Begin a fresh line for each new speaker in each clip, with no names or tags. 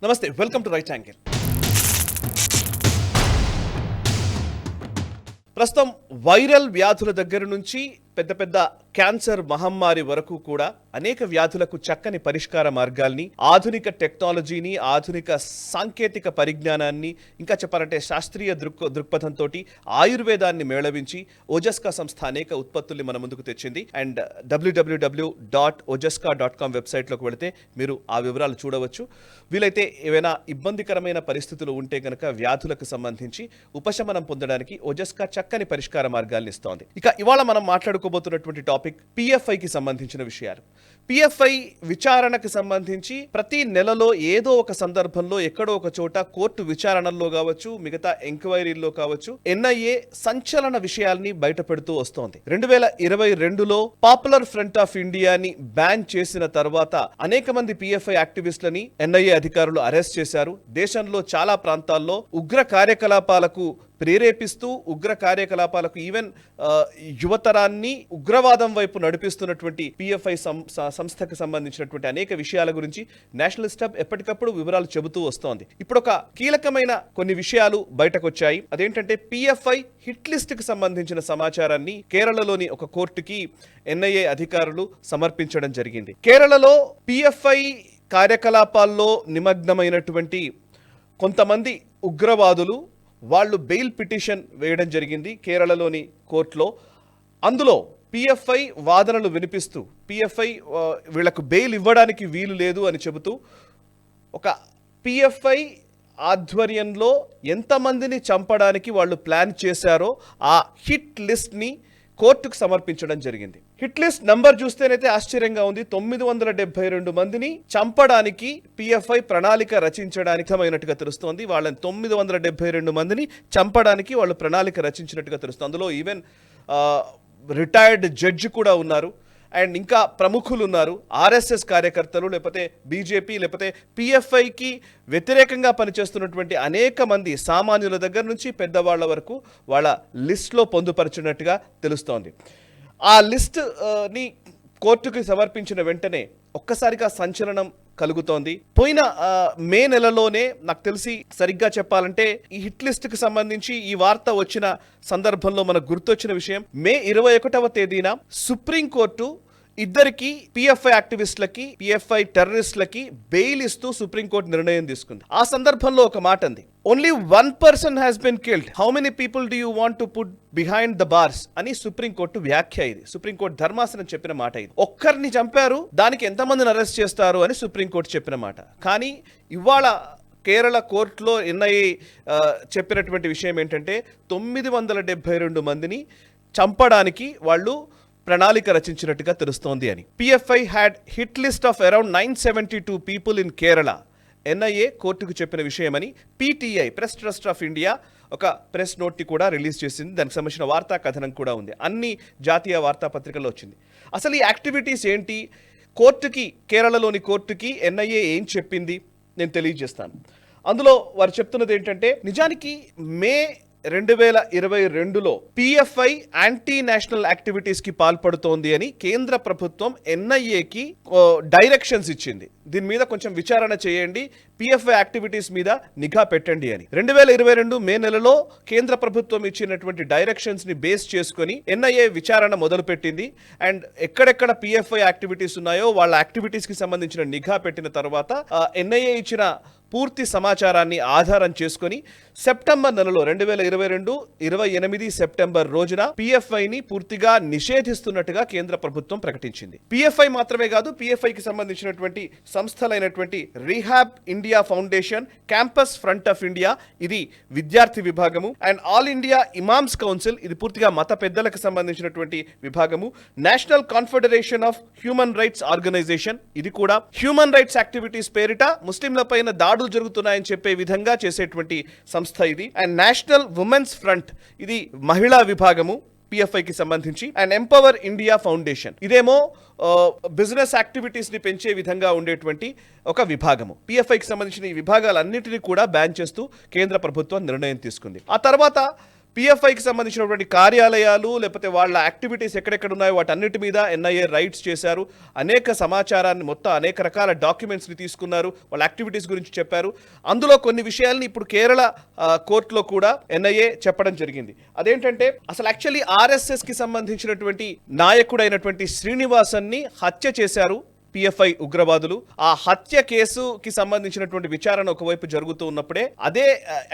నమస్తే, welcome to right angle. ప్రస్తుతం viral వ్యాధుల దగ్గర నుంచి పెద్ద పెద్ద క్యాన్సర్ మహమ్మారి వరకు కూడా అనేక వ్యాధులకు చక్కని పరిష్కార మార్గాల్ని, ఆధునిక టెక్నాలజీని, ఆధునిక సాంకేతిక పరిజ్ఞానాన్ని, ఇంకా చెప్పాలంటే శాస్త్రీయ దృక్పథంతో ఆయుర్వేదాన్ని మేళవించి ఓజస్కా సంస్థ అనేక ఉత్పత్తుల్ని మన ముందుకు తెచ్చింది. అండ్ www.ojaska.com వెబ్సైట్లోకి వెళితే మీరు ఆ వివరాలు చూడవచ్చు. వీలైతే ఏవైనా ఇబ్బందికరమైన పరిస్థితులు ఉంటే కనుక వ్యాధులకు సంబంధించి ఉపశమనం పొందడానికి ఓజస్కా చక్కని పరిష్కార మార్గాల్ని ఇస్తోంది. ఇక ఇవాళ మనం మాట్లాడుకోబోతున్నటువంటి టాపిక్ పిఎఫ్ఐకి సంబంధించిన విషయాలు. పిఎఫ్ఐ విచారణకు సంబంధించి ప్రతి నెలలో ఏదో ఒక సందర్భంలో ఎక్కడో ఒక చోట కోర్టు విచారణల్లో కావచ్చు, మిగతా ఎంక్వైరీల్లో కావచ్చు, ఎన్ఐఏ సంచలన విషయాల్ని బయట పెడుతూ వస్తోంది. 2022లో పాపులర్ ఫ్రంట్ ఆఫ్ ఇండియాని బ్యాన్ చేసిన తర్వాత అనేక మంది పిఎఫ్ఐ యాక్టివిస్టులని ఎన్ఐఏ అధికారులు అరెస్ట్ చేశారు. దేశంలో చాలా ప్రాంతాల్లో ఉగ్ర కార్యకలాపాలకు ప్రేరేపిస్తూ, ఉగ్ర కార్యకలాపాలకు ఈవెన్ యువతరాన్ని ఉగ్రవాదం వైపు నడిపిస్తున్నటువంటి పిఎఫ్ఐ సంస్థకు సంబంధించినటువంటి అనేక విషయాల గురించి నేషనలిస్ట్ హబ్ ఎప్పటికప్పుడు వివరాలు చెబుతూ వస్తోంది. ఇప్పుడు ఒక కీలకమైన కొన్ని విషయాలు బయటకు వచ్చాయి. అదేంటంటే పిఎఫ్ఐ హిట్ లిస్ట్ కి సంబంధించిన సమాచారాన్ని కేరళలోని ఒక కోర్టుకి ఎన్ఐఏ అధికారులు సమర్పించడం జరిగింది. కేరళలో పిఎఫ్ఐ కార్యకలాపాల్లో నిమగ్నమైనటువంటి కొంతమంది ఉగ్రవాదులు వాళ్ళు బెయిల్ పిటిషన్ వేయడం జరిగింది కేరళలోని కోర్టులో. అందులో పిఎఫ్ఐ వాదనలు వినిపిస్తూ పిఎఫ్ఐ వీళ్లకు బెయిల్ ఇవ్వడానికి వీలు లేదు అని చెబుతూ ఒక పిఎఫ్ఐ ఆధ్వర్యంలో ఎంతమందిని చంపడానికి వాళ్ళు ప్లాన్ చేశారో ఆ హిట్ లిస్ట్ని కోర్టుకు సమర్పించడం జరిగింది. హిట్ లిస్ట్ నంబర్ చూస్తేనైతే ఆశ్చర్యంగా ఉంది. 972 మందిని చంపడానికి పిఎఫ్ఐ ప్రణాళిక రచించడానికి తెలుస్తోంది. వాళ్ళని 972 మందిని చంపడానికి వాళ్ళు ప్రణాళిక రచించినట్టుగా తెలుస్తుంది. అందులో ఈవెన్ రిటైర్డ్ జడ్జి కూడా ఉన్నారు, అండ్ ఇంకా ప్రముఖులు ఉన్నారు. ఆర్ఎస్ఎస్ కార్యకర్తలు, లేకపోతే బీజేపీ, లేకపోతే పిఎఫ్ఐకి వ్యతిరేకంగా పనిచేస్తున్నటువంటి అనేక మంది సామాన్యుల దగ్గర నుంచి పెద్దవాళ్ల వరకు వాళ్ళ లిస్ట్లో పొందుపరిచినట్టుగా తెలుస్తోంది. ఆ లిస్ట్ని కోర్టుకి సమర్పించిన వెంటనే ఒక్కసారిగా సంచలనం కలుగుతోంది. పోయిన మే నెలలోనే నాకు తెలిసి, సరిగ్గా చెప్పాలంటే ఈ హిట్ లిస్ట్ కి సంబంధించి ఈ వార్త వచ్చిన సందర్భంలో మనకు గుర్తొచ్చిన విషయం, మే 21వ తేదీన సుప్రీంకోర్టు ఇద్దరికి పిఎఫ్ఐ యాక్టివిస్టులకి, పిఎఫ్ఐ టెర్రరిస్టులకి బెయిల్ ఇస్తూ సుప్రీంకోర్టు నిర్ణయం తీసుకుంది. ఆ సందర్భంలో ఒక మాట అంది, only 1 person has been killed. How many people do you want to put behind the bars అని సుప్రీంకోర్టు వ్యాఖ్య. ఇది సుప్రీంకోర్టు ధర్మాసనం చెప్పిన మాట. ఇది ఒక్కరిని చంపారు, దానికి ఎంతమందిని అరెస్ట్ చేస్తారు అని సుప్రీంకోర్టు చెప్పిన మాట. కానీ ఇవాళ కేరళ కోర్టులో ఎన్ఐఏ చెప్పినటువంటి విషయం ఏంటంటే 972 మందిని చంపడానికి వాళ్ళు ప్రణాళిక రచించినట్టుగా తెలుస్తోంది అని. PFI had hit list of around 972 people in Kerala. NIA కోర్టుకు చెప్పిన విషయమని PTI, press trust of India, ఒక ప్రెస్ నోట్ని కూడా రిలీజ్ చేసింది. దానికి సంబంధించిన వార్తా కథనం కూడా ఉంది, అన్ని జాతీయ వార్తాపత్రికల్లో వచ్చింది. అసలు ఈ యాక్టివిటీస్ ఏంటి, కోర్టుకి, కేరళలోని కోర్టుకి ఎన్ఐఏ ఏం చెప్పింది నేను తెలియజేస్తాను. అందులో వారు చెప్తున్నది ఏంటంటే, నిజానికి మే 2022లో పిఎఫ్ఐ యాంటీ నేషనల్ యాక్టివిటీస్ కి పాల్పడుతోంది అని కేంద్ర ప్రభుత్వం ఎన్ఐఏకి డైరెక్షన్స్ ఇచ్చింది. దీని మీద కొంచెం విచారణ చేయండి, పిఎఫ్ఐ యాక్టివిటీస్ మీద నిఘా పెట్టండి అని. 2022 మే నెలలో కేంద్ర ప్రభుత్వం ఇచ్చినటువంటి డైరెక్షన్స్ ని బేస్ చేసుకుని ఎన్ఐఏ విచారణ మొదలుపెట్టింది. అండ్ ఎక్కడెక్కడ పిఎఫ్ఐ యాక్టివిటీస్ ఉన్నాయో వాళ్ళ యాక్టివిటీస్ కి సంబంధించిన నిఘా పెట్టిన తర్వాత ఎన్ఐఏ ఇచ్చిన పూర్తి సమాచారాన్ని ఆధారం చేసుకుని సెప్టెంబర్ నెలలో 2022 28 సెప్టెంబర్ రోజున పిఎఫ్ఐని పూర్తిగా నిషేధిస్తున్నట్టుగా కేంద్ర ప్రభుత్వం ప్రకటించింది. పిఎఫ్ఐ మాత్రమే కాదు, పిఎఫ్ఐకి సంబంధించినటువంటి సంస్థలైనటువంటి rehab India foundation, campus front of India, ఇది విద్యార్థి విభాగము, and all India imams council, ఇది పూర్తిగా మత పెద్దలకు సంబంధించినటువంటి విభాగము, national confederation of human rights organization, ఇది కూడా హ్యూమన్ రైట్స్ యాక్టివిటీస్ పేరిట ముస్లింల పైన దాడులు జరుగుతున్నాయని చెప్పే విధంగా చేసేటువంటి సంస్థ ఇది, అండ్ నేషనల్ ఉమెన్స్ ఫ్రంట్, ఇది మహిళా విభాగము పిఎఫ్ఐకి సంబంధించి, అండ్ ఎంపవర్ ఇండియా ఫౌండేషన్, ఇదేమో బిజినెస్ యాక్టివిటీస్ ని పెంచే విధంగా ఉండేటువంటి ఒక విభాగము. పిఎఫ్ఐకి సంబంధించిన ఈ విభాగాలన్నింటినీ కూడా బ్యాన్ చేస్తూ కేంద్ర ప్రభుత్వం నిర్ణయం తీసుకుంది. ఆ తర్వాత పిఎఫ్ఐకి సంబంధించినటువంటి కార్యాలయాలు లేకపోతే వాళ్ళ యాక్టివిటీస్ ఎక్కడెక్కడ ఉన్నాయో వాటన్నిటి మీద ఎన్ఐఏ రైట్స్ చేశారు. అనేక సమాచారాన్ని మొత్తం అనేక రకాల డాక్యుమెంట్స్ని తీసుకున్నారు, వాళ్ళ యాక్టివిటీస్ గురించి చెప్పారు. అందులో కొన్ని విషయాల్ని ఇప్పుడు కేరళ కోర్టులో కూడా ఎన్ఐఏ చెప్పడం జరిగింది. అదేంటంటే అసలు యాక్చువల్లీ ఆర్ఎస్ఎస్కి సంబంధించినటువంటి నాయకుడైనటువంటి శ్రీనివాసన్ని హత్య చేశారు పిఎఫ్ఐ ఉగ్రవాదులు. ఆ హత్య కేసుకి సంబంధించినటువంటి విచారణ ఒకవైపు జరుగుతూ ఉన్నప్పుడే అదే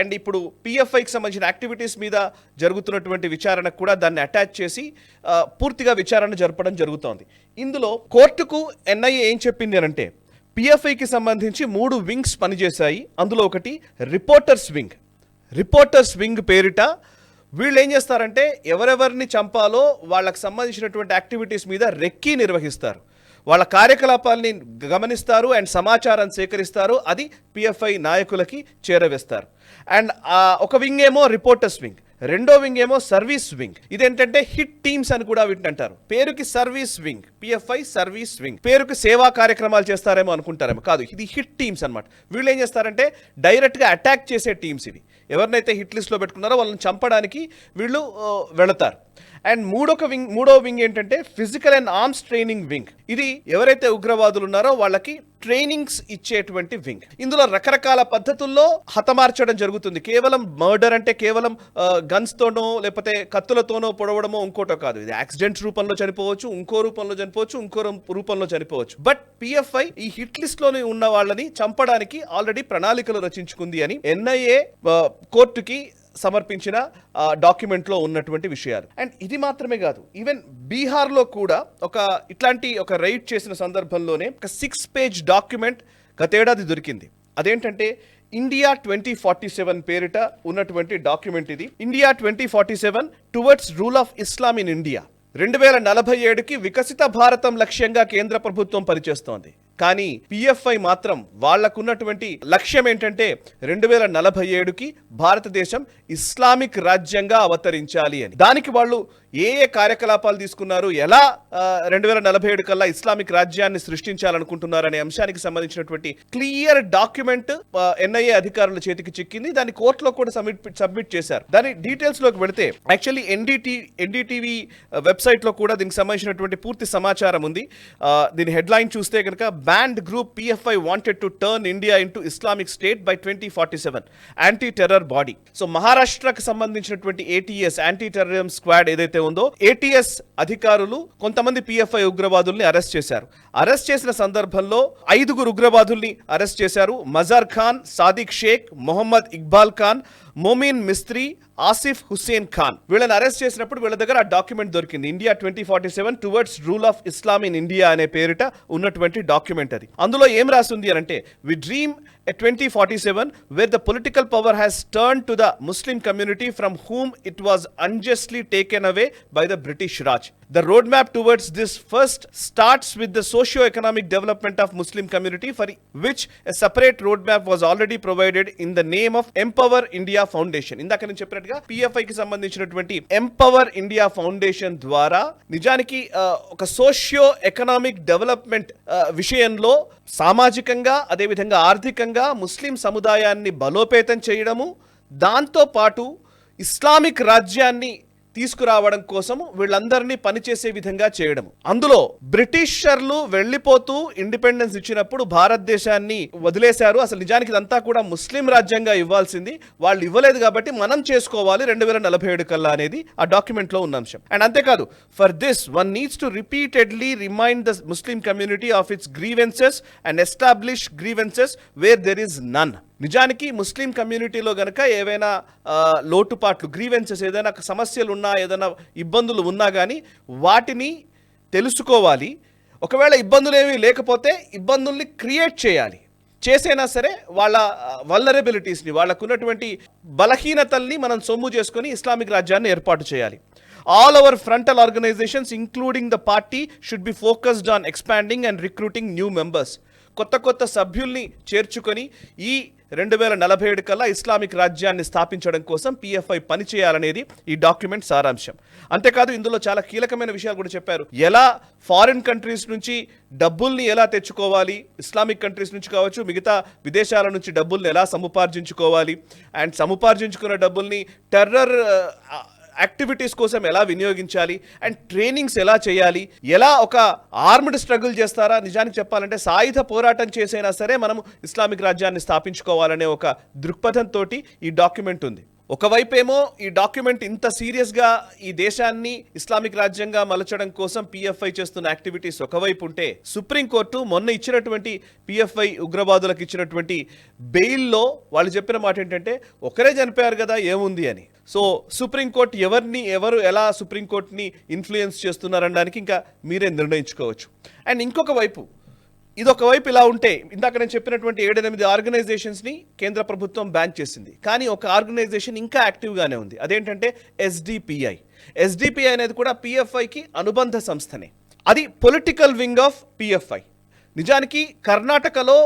అండ్ ఇప్పుడు పిఎఫ్ఐకి సంబంధించిన యాక్టివిటీస్ మీద జరుగుతున్నటువంటి విచారణకు కూడా దాన్ని అటాచ్ చేసి పూర్తిగా విచారణ జరపడం జరుగుతోంది. ఇందులో కోర్టుకు ఎన్ఐఏ ఏం చెప్పింది అంటే పిఎఫ్ఐకి సంబంధించి 3 వింగ్స్ పనిచేశాయి. అందులో ఒకటి రిపోర్టర్స్ వింగ్ పేరిట వీళ్ళు ఏం చేస్తారంటే ఎవరెవరిని చంపాలో వాళ్ళకి సంబంధించినటువంటి యాక్టివిటీస్ మీద రెక్కీ నిర్వహిస్తారు, వాళ్ళ కార్యకలాపాలని గమనిస్తారు అండ్ సమాచారం సేకరిస్తారు. అది పిఎఫ్ఐ నాయకులకి చేరవేస్తారు. అండ్ ఒక వింగ్ ఏమో రిపోర్టర్స్ వింగ్, రెండో వింగ్ ఏమో సర్వీస్ వింగ్. ఇదేంటంటే హిట్ టీమ్స్ అని కూడా వీటిని అంటారు. పేరుకి service wing, PFI service wing, పేరుకి సేవా కార్యక్రమాలు చేస్తారేమో అనుకుంటారేమో, కాదు, ఇది హిట్ టీమ్స్ అనమాట. వీళ్ళు ఏం చేస్తారంటే డైరెక్ట్గా అటాక్ చేసే టీమ్స్ ఇవి. ఎవరినైతే హిట్ లిస్ట్లో పెట్టుకున్నారో వాళ్ళని చంపడానికి వీళ్ళు వెళతారు. అండ్ మూడో వింగ్ ఏంటంటే physical and arms training wing. ఇది ఎవరైతే ఉగ్రవాదులు ఉన్నారో వాళ్ళకి ట్రైనింగ్స్ ఇచ్చేటువంటి వింగ్. ఇందులో రకరకాల పద్ధతుల్లో హతమార్చడం జరుగుతుంది. కేవలం మర్డర్ అంటే కేవలం గన్స్ తోనో లేకపోతే కత్తులతోనో పొడవడమో ఇంకోటో కాదు. ఇది యాక్సిడెంట్ రూపంలో చనిపోవచ్చు, ఇంకో రూపంలో చనిపోవచ్చు. బట్ పిఎఫ్ఐ ఈ హిట్ లిస్ట్ లోని ఉన్న వాళ్ళని చంపడానికి ఆల్రెడీ ప్రణాళికలు రచించుకుంది అని ఎన్ఐఏ కోర్టుకి సమర్పించిన డాక్యుమెంట్లో ఉన్నటువంటి విషయాలు. అండ్ ఇది మాత్రమే కాదు, ఈవెన్ బీహార్లో కూడా ఇట్లాంటి ఒక రైడ్ చేసిన సందర్భంలోనే ఒక 6 పేజ్ డాక్యుమెంట్ గతేడాది దొరికింది. అదేంటంటే ఇండియా 2047 పేరిట ఉన్నటువంటి డాక్యుమెంట్ ఇది. India 2047 towards rule of Islam in India. 2047కి వికసిత భారతం లక్ష్యంగా కేంద్ర ప్రభుత్వం పనిచేస్తోంది. కానీ పిఎఫ్ఐ మాత్రం వాళ్లకున్నటువంటి లక్ష్యం ఏంటంటే 2047కి భారతదేశం ఇస్లామిక్ రాజ్యంగా అవతరించాలి అని. దానికి వాళ్ళు ఏ కార్యకలాపాలు తీసుకున్నారు, ఎలా 2047 కల్లా ఇస్లామిక్ రాజ్యాన్ని సృష్టించాలనుకుంటున్నారు అనే అంశానికి సంబంధించినటువంటి క్లియర్ డాక్యుమెంట్ ఎన్ఐఏ అధికారుల చేతికి చిక్కింది. దాన్ని కోర్టులో కూడా సబ్మిట్ చేశారు. దాని డీటెయిల్స్ లోకి వెళితే యాక్చువల్లీ ఎన్డీటీవీ వెబ్సైట్ లో కూడా దీనికి సంబంధించినటువంటి పూర్తి సమాచారం ఉంది. దీని హెడ్లైన్ చూస్తే కనుక banned group PFI wanted to turn India into Islamic State by 2047 anti-terror body. So మహారాష్ట్రకు సంబంధించినటువంటి ATS యాంటీ టెర్రరిజం స్క్వాడ్ ఏదైతే ఉందో ATS అధికారులు కొంతమంది PFI ఉగ్రవాదుల్ని అరెస్ట్ చేశారు. అరెస్ట్ చేసిన సందర్భంలో 5 ఉగ్రవాదుల్ని అరెస్ట్ చేశారు. మజార్ ఖాన్, సాదిక్ షేక్, మొహమ్మద్ ఇక్బాల్ ఖాన్, మోమిన్ మిస్త్రీ, ఆసిఫ్ హుస్సేన్ ఖాన్. వీళ్ళని అరెస్ట్ చేసినప్పుడు వీళ్ళ దగ్గర ఆ డాక్యుమెంట్ దొరికింది. India 2047 towards rule of Islam in India అనే పేరిట ఉన్నటువంటి డాక్యుమెంట్ అది. అందులో ఏం రాస్తుంది అంటే వి dream a 2047 where the political power has turned to the Muslim community from whom it was unjustly taken away by the British Raj. The roadmap towards this first starts with the socio-economic development of Muslim community, for which a separate roadmap was already provided in the name of Empower India Foundation. ఇందాక నేను చెప్పినట్టుగా PFI కి సంబంధించినటువంటి empower India foundation ద్వారా నిజానికి ఒక socio economic development విషయంలో సామాజికంగా అదేవిధంగా ఆర్థికంగా ముస్లిం సముదాయాన్ని బలోపేతం చేయడము, దాంతో పాటు ఇస్లామిక్ రాజ్యాన్ని తీసుకురావడం కోసము వీళ్ళందరినీ పనిచేసే విధంగా చేయడం. అందులో బ్రిటిషర్లు వెళ్ళిపోతూ ఇండిపెండెన్స్ ఇచ్చినప్పుడు భారతదేశాన్ని వదిలేశారు. అసలు నిజానికి ఇదంతా కూడా ముస్లిం రాజ్యంగా ఇవ్వాల్సింది, వాళ్ళు ఇవ్వలేదు కాబట్టి మనం చేసుకోవాలి 2047 కల్లా అనేది ఆ డాక్యుమెంట్ లో ఉన్న అంశం. అండ్ అంతేకాదు, for this one needs to repeatedly remind the Muslim community of its grievances and establish grievances where there is none. నిజానికి ముస్లిం కమ్యూనిటీలో గనక ఏవైనా లోటుపాట్లు, గ్రీవెన్సెస్, ఏదైనా సమస్యలు ఉన్నా, ఏదైనా ఇబ్బందులు ఉన్నా కానీ వాటిని తెలుసుకోవాలి. ఒకవేళ ఇబ్బందులు ఏమీ లేకపోతే ఇబ్బందుల్ని క్రియేట్ చేయాలి. చేసైనా సరే వాళ్ళ వల్నరబిలిటీస్ని, వాళ్ళకున్నటువంటి బలహీనతల్ని మనం సొమ్ము చేసుకొని ఇస్లామిక్ రాజ్యాన్ని ఏర్పాటు చేయాలి. All our frontal organizations, including the party, should be focused on expanding and recruiting new members. కొత్త సభ్యుల్ని చేర్చుకొని ఈ 2047 కల్లా ఇస్లామిక్ రాజ్యాన్ని స్థాపించడం కోసం పిఎఫ్ఐ పనిచేయాలనేది ఈ డాక్యుమెంట్ సారాంశం. అంతేకాదు ఇందులో చాలా కీలకమైన విషయాలు కూడా చెప్పారు. ఎలా ఫారిన్ కంట్రీస్ నుంచి డబ్బుల్ని ఎలా తెచ్చుకోవాలి, ఇస్లామిక్ కంట్రీస్ నుంచి కావచ్చు, మిగతా విదేశాల నుంచి డబ్బుల్ని ఎలా సముపార్జించుకోవాలి, అండ్ సముపార్జించుకున్న డబ్బుల్ని టెర్రర్ యాక్టివిటీస్ కోసం ఎలా వినియోగించాలి, అండ్ ట్రైనింగ్స్ ఎలా చేయాలి, ఎలా ఒక ఆర్మ్డ్ స్ట్రగుల్ చేస్తారా, నిజానికి చెప్పాలంటే సాయుధ పోరాటం చేసైనా సరే మనము ఇస్లామిక్ రాజ్యాన్ని స్థాపించుకోవాలనే ఒక దృక్పథంతో ఈ డాక్యుమెంట్ ఉంది. ఒకవైపేమో ఈ డాక్యుమెంట్ ఇంత సీరియస్గా ఈ దేశాన్ని ఇస్లామిక్ రాజ్యంగా మలచడం కోసం పిఎఫ్ఐ చేస్తున్న యాక్టివిటీస్ ఒకవైపు ఉంటే, సుప్రీంకోర్టు మొన్న ఇచ్చినటువంటి పిఎఫ్ఐ ఉగ్రవాదులకు ఇచ్చినటువంటి బెయిల్లో వాళ్ళు చెప్పిన మాట ఏంటంటే ఒకరే చనిపోయారు కదా ఏముంది అని. సో సుప్రీంకోర్టు ఎవరు ఎలా సుప్రీంకోర్టుని ఇన్ఫ్లుయెన్స్ చేస్తున్నారనడానికి ఇంకా మీరే నిర్ణయించుకోవచ్చు. అండ్ ఇంకొక వైపు ఇదొక వైపు ఇలా ఉంటే, ఇందాక నేను చెప్పినటువంటి 7-8 ఆర్గనైజేషన్స్ని కేంద్ర ప్రభుత్వం బ్యాన్ చేసింది. కానీ ఒక ఆర్గనైజేషన్ ఇంకా యాక్టివ్గానే ఉంది. అదేంటంటే ఎస్డిపిఐ. ఎస్డిపిఐ అనేది కూడా పిఎఫ్ఐకి అనుబంధ సంస్థనే. అది పొలిటికల్ వింగ్ ఆఫ్ పిఎఫ్ఐ. నిజానికి కర్ణాటకలో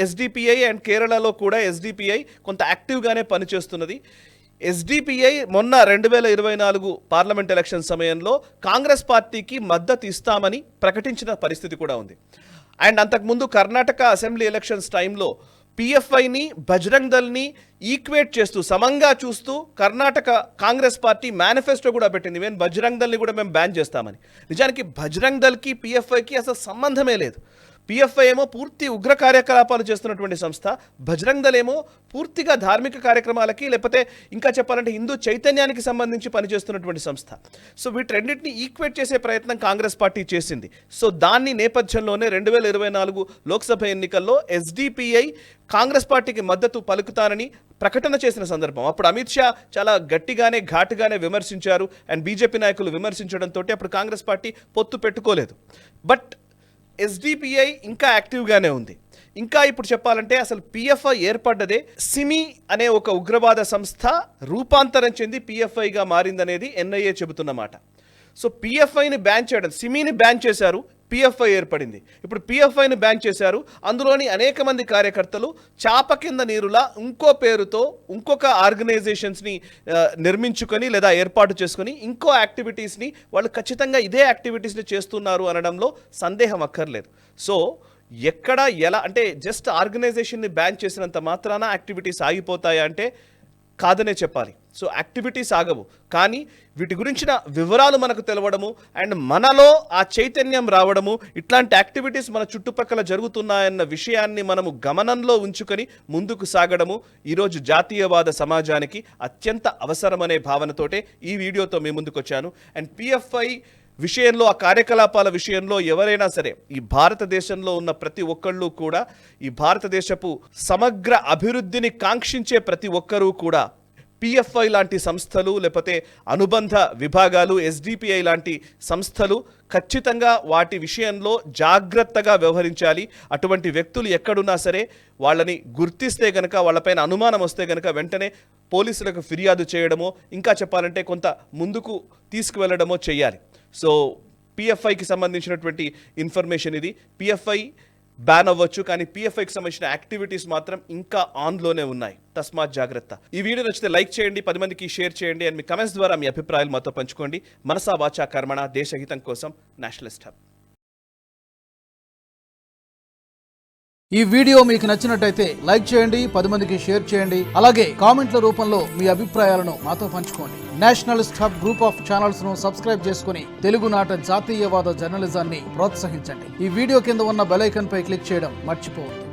ఎస్డిపిఐ అండ్ కేరళలో కూడా ఎస్డిపిఐ కొంత యాక్టివ్గానే పనిచేస్తున్నది. ఎస్డిపిఐ మొన్న 2024 పార్లమెంట్ ఎలక్షన్ సమయంలో కాంగ్రెస్ పార్టీకి మద్దతు ఇస్తామని ప్రకటించిన పరిస్థితి కూడా ఉంది. అండ్ అంతకుముందు కర్ణాటక అసెంబ్లీ ఎలక్షన్స్ టైంలో పిఎఫ్ఐని బజరంగ్ దళ్ని ఈక్వేట్ చేస్తూ సమంగా చూస్తూ కర్ణాటక కాంగ్రెస్ పార్టీ మేనిఫెస్టో కూడా పెట్టింది, మేము బజరంగ్ దళ్ని కూడా మేము బ్యాన్ చేస్తామని. నిజానికి బజరంగ్ దళ్కి పిఎఫ్ఐకి అసలు సంబంధమే లేదు. పిఎఫ్ఐ ఏమో పూర్తి ఉగ్ర కార్యకలాపాలు చేస్తున్నటువంటి సంస్థ, బజరంగ్ దళ్ ఏమో పూర్తిగా ధార్మిక కార్యక్రమాలకి లేకపోతే ఇంకా చెప్పాలంటే హిందూ చైతన్యానికి సంబంధించి పనిచేస్తున్నటువంటి సంస్థ. సో వీటన్నిటిని ఈక్వేట్ చేసే ప్రయత్నం కాంగ్రెస్ పార్టీ చేసింది. సో దాన్ని నేపథ్యంలోనే 2024 లోక్సభ ఎన్నికల్లో ఎస్డిపిఐ కాంగ్రెస్ పార్టీకి మద్దతు పలుకుతానని ప్రకటన చేసిన సందర్భం. అప్పుడు అమిత్ షా చాలా గట్టిగానే ఘాటుగానే విమర్శించారు. అండ్ బీజేపీ నాయకులు విమర్శించడంతో అప్పుడు కాంగ్రెస్ పార్టీ పొత్తు పెట్టుకోలేదు. బట్ ఎస్డిపిఐ ఇంకా యాక్టివ్గానే ఉంది. ఇంకా ఇప్పుడు చెప్పాలంటే అసలు పిఎఫ్ఐ ఏర్పడ్డదే సిమి అనే ఒక ఉగ్రవాద సంస్థ రూపాంతరం చెంది పిఎఫ్ఐగా మారిందనేది ఎన్ఐఏ చెబుతున్నమాట. సో పిఎఫ్ఐని బ్యాన్ చేయడం, సిమిని బ్యాన్ చేశారు, పిఎఫ్ఐ ఏర్పడింది. ఇప్పుడు పిఎఫ్ఐని బ్యాన్ చేశారు. అందులోని అనేక మంది కార్యకర్తలు చాప కింద నీరులా ఇంకో పేరుతో ఇంకొక ఆర్గనైజేషన్స్ని నిర్మించుకొని లేదా ఏర్పాటు చేసుకొని ఇంకో యాక్టివిటీస్ని వాళ్ళు ఖచ్చితంగా ఇదే యాక్టివిటీస్ని చేస్తున్నారు అనడంలో సందేహం అక్కర్లేదు. సో ఎక్కడ ఎలా అంటే జస్ట్ ఆర్గనైజేషన్ని బ్యాన్ చేసినంత మాత్రాన యాక్టివిటీస్ ఆగిపోతాయా అంటే కాదనే చెప్పాలి. సో యాక్టివిటీస్ ఆగవు, కానీ వీటి గురించిన వివరాలు మనకు తెలవడము అండ్ మనలో ఆ చైతన్యం రావడము, ఇట్లాంటి యాక్టివిటీస్ మన చుట్టుపక్కల జరుగుతున్నాయన్న విషయాన్ని మనము గమనంలో ఉంచుకొని ముందుకు సాగడము ఈరోజు జాతీయవాద సమాజానికి అత్యంత అవసరమనే భావనతోటే ఈ వీడియోతో మీ ముందుకు వచ్చాను. అండ్ పిఎఫ్ఐ విషయంలో, ఆ కార్యకలాపాల విషయంలో ఎవరైనా సరే ఈ భారతదేశంలో ఉన్న ప్రతి ఒక్కళ్ళు కూడా, ఈ భారతదేశపు సమగ్ర అభివృద్ధిని కాంక్షించే ప్రతి ఒక్కరూ కూడా పిఎఫ్ఐ లాంటి సంస్థలు లేకపోతే అనుబంధ విభాగాలు, ఎస్డిపిఐ లాంటి సంస్థలు ఖచ్చితంగా వాటి విషయంలో జాగ్రత్తగా వ్యవహరించాలి. అటువంటి వ్యక్తులు ఎక్కడున్నా సరే వాళ్ళని గుర్తిస్తే కనుక, వాళ్ళపైన అనుమానం వస్తే కనుక వెంటనే పోలీసులకు ఫిర్యాదు చేయడమో, ఇంకా చెప్పాలంటే కొంత ముందుకు తీసుకువెళ్ళడమో చేయాలి. సో పిఎఫ్ఐకి సంబంధించినటువంటి ఇన్ఫర్మేషన్ ఇది. పిఎఫ్ఐ బ్యాన్ అవ్వచ్చు, కానీ పిఎఫ్ఐకి సంబంధించిన యాక్టివిటీస్ మాత్రం ఇంకా ఆన్లోనే ఉన్నాయి. తస్మాత్ జాగ్రత్త. ఈ వీడియో నచ్చితే లైక్ చేయండి, 10 మందికి షేర్ చేయండి, అండ్ మీ కమెంట్స్ ద్వారా మీ అభిప్రాయాలు మాతో పంచుకోండి. మనసా వాచా కర్మణ, దేశహితం కోసం నేషనలిస్ట్ హబ్.
ఈ వీడియో మీకు నచ్చినట్టయితే లైక్ చేయండి, 10 మందికి షేర్ చేయండి. అలాగే కామెంట్ల రూపంలో మీ అభిప్రాయాలను మాతో పంచుకోండి. Nationalist hub group of channels ను సబ్స్క్రైబ్ చేసుకుని తెలుగునాట జాతీయవాద జర్నలిజాన్ని ప్రోత్సహించండి. ఈ వీడియో కింద ఉన్న బెల్ ఐకాన్ పై క్లిక్ చేయడం మర్చిపోవద్దు.